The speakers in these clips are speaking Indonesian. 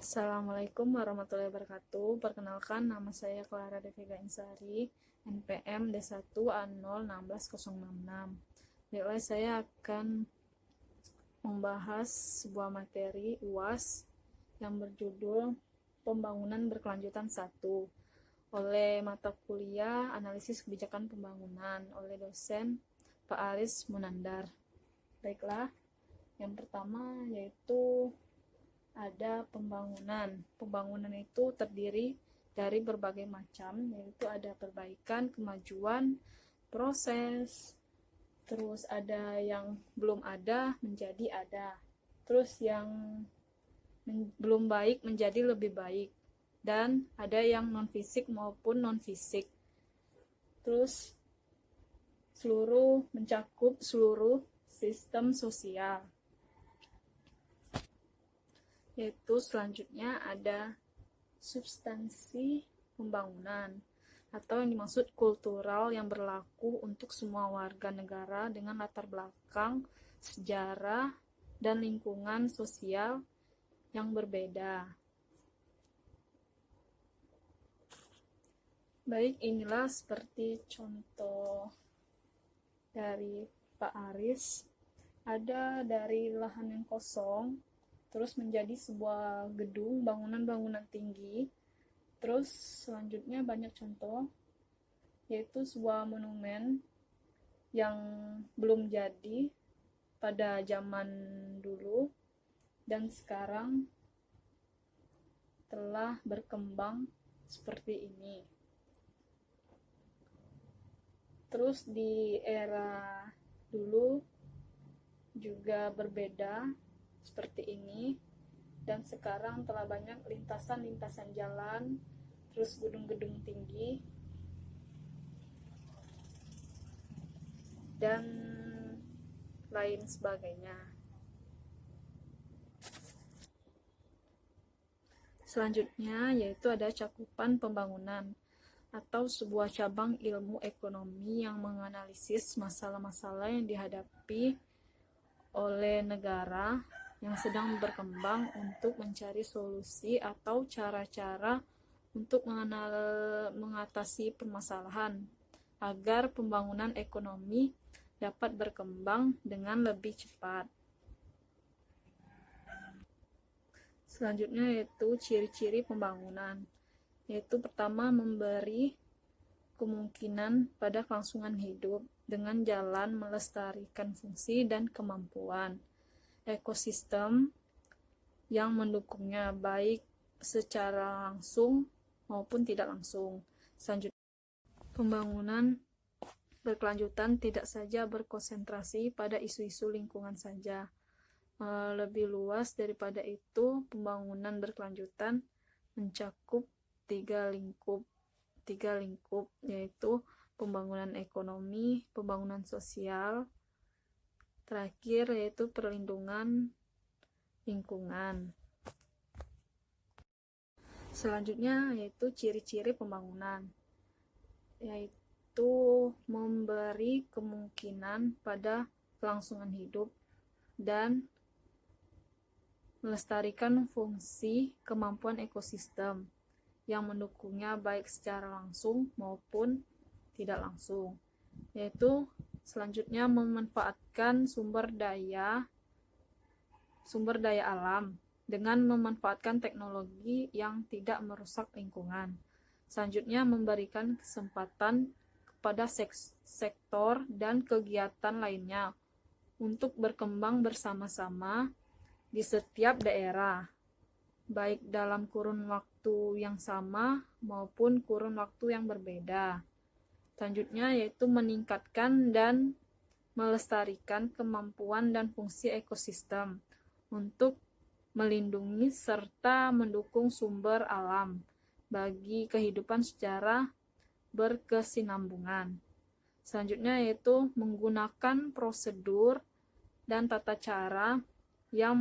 Assalamualaikum warahmatullahi wabarakatuh. Perkenalkan, nama saya Clara Devega Insari, NPM D1A0160666. Nilai saya akan membahas sebuah materi UAS yang berjudul Pembangunan Berkelanjutan 1 oleh mata kuliah Analisis Kebijakan Pembangunan oleh dosen Pak Aris Munandar. Baiklah, yang pertama yaitu ada pembangunan. Pembangunan itu terdiri dari berbagai macam, yaitu ada perbaikan, kemajuan, proses, terus ada yang belum ada menjadi ada, terus yang belum baik menjadi lebih baik, dan ada yang non-fisik maupun non-fisik. Terus mencakup seluruh sistem sosial. Yaitu selanjutnya ada substansi pembangunan atau yang dimaksud kultural yang berlaku untuk semua warga negara dengan latar belakang, sejarah, dan lingkungan sosial yang berbeda. Baik, inilah seperti contoh dari Pak Aris. Ada dari lahan yang kosong terus menjadi sebuah gedung, bangunan-bangunan tinggi. Terus selanjutnya banyak contoh, yaitu sebuah monumen yang belum jadi pada zaman dulu dan sekarang telah berkembang seperti ini. Terus di era dulu juga berbeda seperti ini, dan sekarang telah banyak lintasan-lintasan jalan, terus gedung-gedung tinggi, dan lain sebagainya. Selanjutnya yaitu ada cakupan pembangunan atau sebuah cabang ilmu ekonomi yang menganalisis masalah-masalah yang dihadapi oleh negara yang sedang berkembang untuk mencari solusi atau cara-cara untuk mengatasi permasalahan agar pembangunan ekonomi dapat berkembang dengan lebih cepat. Selanjutnya yaitu ciri-ciri pembangunan, yaitu pertama memberi kemungkinan pada kelangsungan hidup dengan jalan melestarikan fungsi dan kemampuan ekosistem yang mendukungnya baik secara langsung maupun tidak langsung. Selanjutnya, pembangunan berkelanjutan tidak saja berkonsentrasi pada isu-isu lingkungan saja. Lebih luas daripada itu, pembangunan berkelanjutan mencakup tiga lingkup, yaitu pembangunan ekonomi, pembangunan sosial, terakhir yaitu perlindungan lingkungan. Selanjutnya yaitu ciri-ciri pembangunan, yaitu memberi kemungkinan pada kelangsungan hidup dan melestarikan fungsi kemampuan ekosistem yang mendukungnya baik secara langsung maupun tidak langsung. Yaitu selanjutnya memanfaatkan sumber daya alam dengan memanfaatkan teknologi yang tidak merusak lingkungan. Selanjutnya memberikan kesempatan kepada sektor dan kegiatan lainnya untuk berkembang bersama-sama di setiap daerah, baik dalam kurun waktu yang sama maupun kurun waktu yang berbeda. Selanjutnya yaitu meningkatkan dan melestarikan kemampuan dan fungsi ekosistem untuk melindungi serta mendukung sumber alam bagi kehidupan secara berkesinambungan. Selanjutnya yaitu menggunakan prosedur dan tata cara yang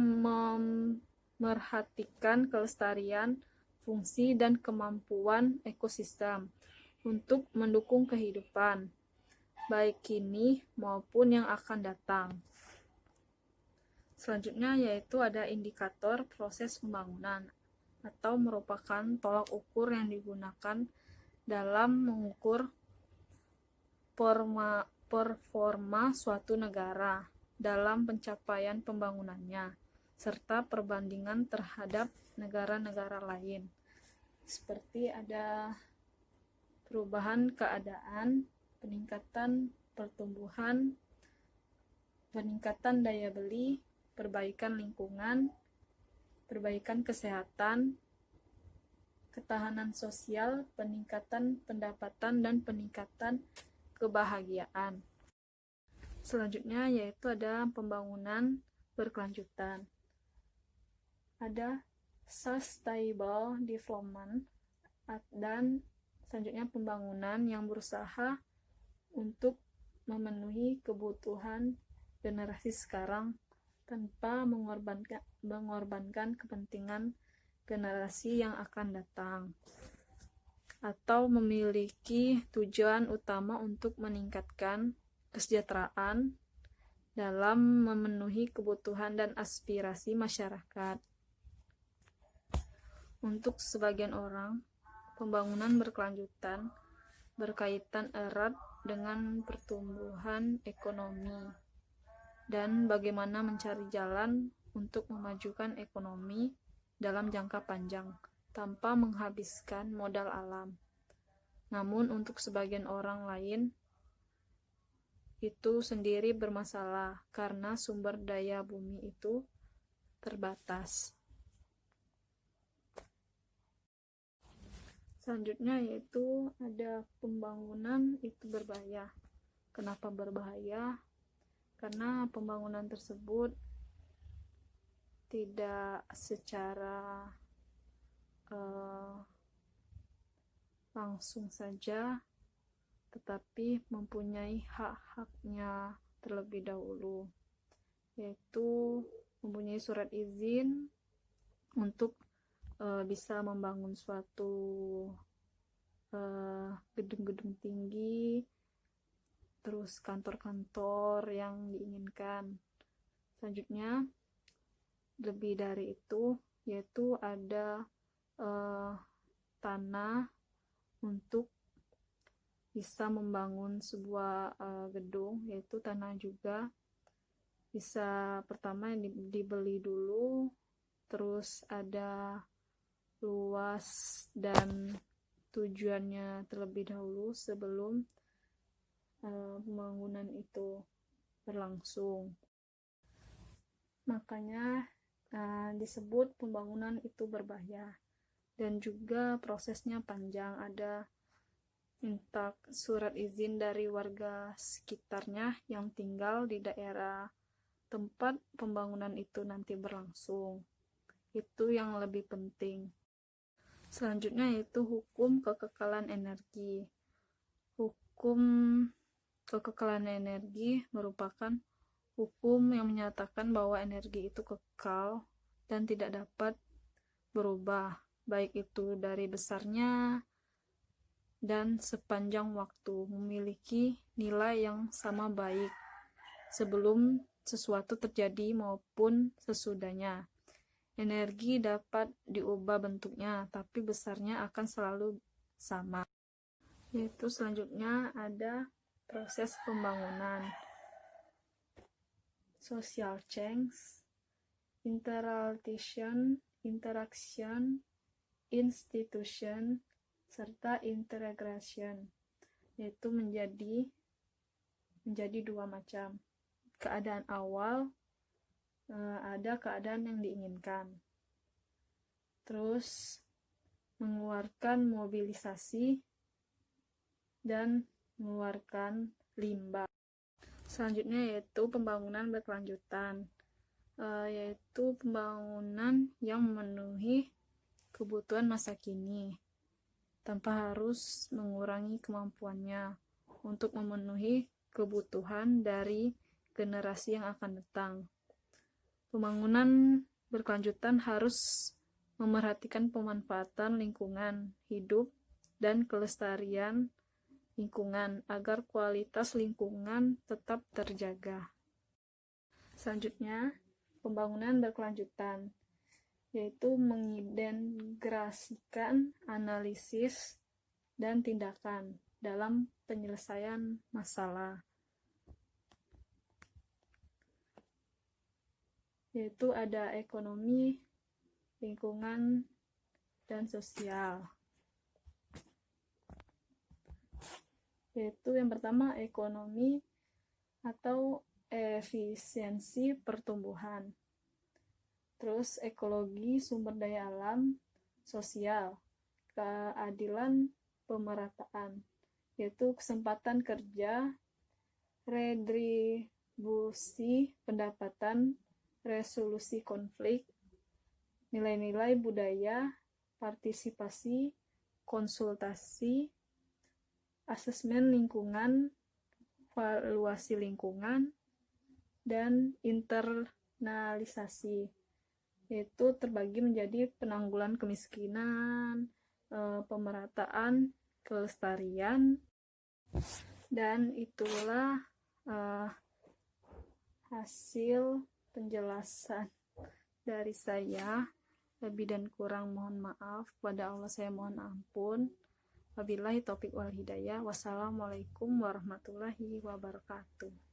memerhatikan kelestarian fungsi dan kemampuan ekosistem untuk mendukung kehidupan, baik kini maupun yang akan datang. Selanjutnya yaitu ada indikator proses pembangunan atau merupakan tolak ukur yang digunakan dalam mengukur performa suatu negara dalam pencapaian pembangunannya, serta perbandingan terhadap negara-negara lain. Seperti ada perubahan keadaan, peningkatan pertumbuhan, peningkatan daya beli, perbaikan lingkungan, perbaikan kesehatan, ketahanan sosial, peningkatan pendapatan, dan peningkatan kebahagiaan. Selanjutnya yaitu ada pembangunan berkelanjutan. Ada sustainable development, dan selanjutnya pembangunan yang berusaha untuk memenuhi kebutuhan generasi sekarang tanpa mengorbankan kepentingan generasi yang akan datang, atau memiliki tujuan utama untuk meningkatkan kesejahteraan dalam memenuhi kebutuhan dan aspirasi masyarakat. Untuk sebagian orang, pembangunan berkelanjutan berkaitan erat dengan pertumbuhan ekonomi dan bagaimana mencari jalan untuk memajukan ekonomi dalam jangka panjang tanpa menghabiskan modal alam. Namun untuk sebagian orang lain, itu sendiri bermasalah karena sumber daya bumi itu terbatas. Selanjutnya yaitu ada pembangunan itu berbahaya. Kenapa berbahaya? Karena pembangunan tersebut tidak secara langsung saja, tetapi mempunyai hak-haknya terlebih dahulu, yaitu mempunyai surat izin untuk bisa membangun suatu gedung-gedung tinggi, terus kantor-kantor yang diinginkan. Selanjutnya, lebih dari itu, yaitu ada tanah untuk bisa membangun sebuah gedung, yaitu tanah juga bisa pertama dibeli dulu, terus ada luas dan tujuannya terlebih dahulu sebelum pembangunan itu berlangsung. Makanya disebut pembangunan itu berbahaya, dan juga prosesnya panjang. Ada minta surat izin dari warga sekitarnya yang tinggal di daerah tempat pembangunan itu nanti berlangsung. Itu yang lebih penting. Selanjutnya yaitu hukum kekekalan energi. Hukum kekekalan energi merupakan hukum yang menyatakan bahwa energi itu kekal dan tidak dapat berubah, baik itu dari besarnya dan sepanjang waktu, memiliki nilai yang sama baik sebelum sesuatu terjadi maupun sesudahnya. Energi dapat diubah bentuknya, tapi besarnya akan selalu sama. Yaitu selanjutnya ada proses pembangunan. Social change, interaction, institution, serta integration, yaitu menjadi dua macam. Keadaan awal, ada keadaan yang diinginkan, terus mengeluarkan mobilisasi dan mengeluarkan limbah. Selanjutnya yaitu pembangunan berkelanjutan, yaitu pembangunan yang memenuhi kebutuhan masa kini tanpa harus mengurangi kemampuannya untuk memenuhi kebutuhan dari generasi yang akan datang. Pembangunan berkelanjutan harus memerhatikan pemanfaatan lingkungan hidup dan kelestarian lingkungan agar kualitas lingkungan tetap terjaga. Selanjutnya, pembangunan berkelanjutan yaitu mengintegrasikan analisis dan tindakan dalam penyelesaian masalah. Yaitu ada ekonomi, lingkungan, dan sosial. Yaitu yang pertama ekonomi atau efisiensi pertumbuhan. Terus ekologi, sumber daya alam, sosial, keadilan pemerataan, yaitu kesempatan kerja, redistribusi pendapatan, resolusi konflik, nilai-nilai budaya, partisipasi, konsultasi, asesmen lingkungan, valuasi lingkungan, dan internalisasi, yaitu terbagi menjadi penanggulangan kemiskinan, pemerataan, kelestarian, dan itulah hasil penjelasan dari saya. Lebih dan kurang mohon maaf, kepada Allah saya mohon ampun. Wabillahi taufiq wal hidayah. Wassalamualaikum warahmatullahi wabarakatuh.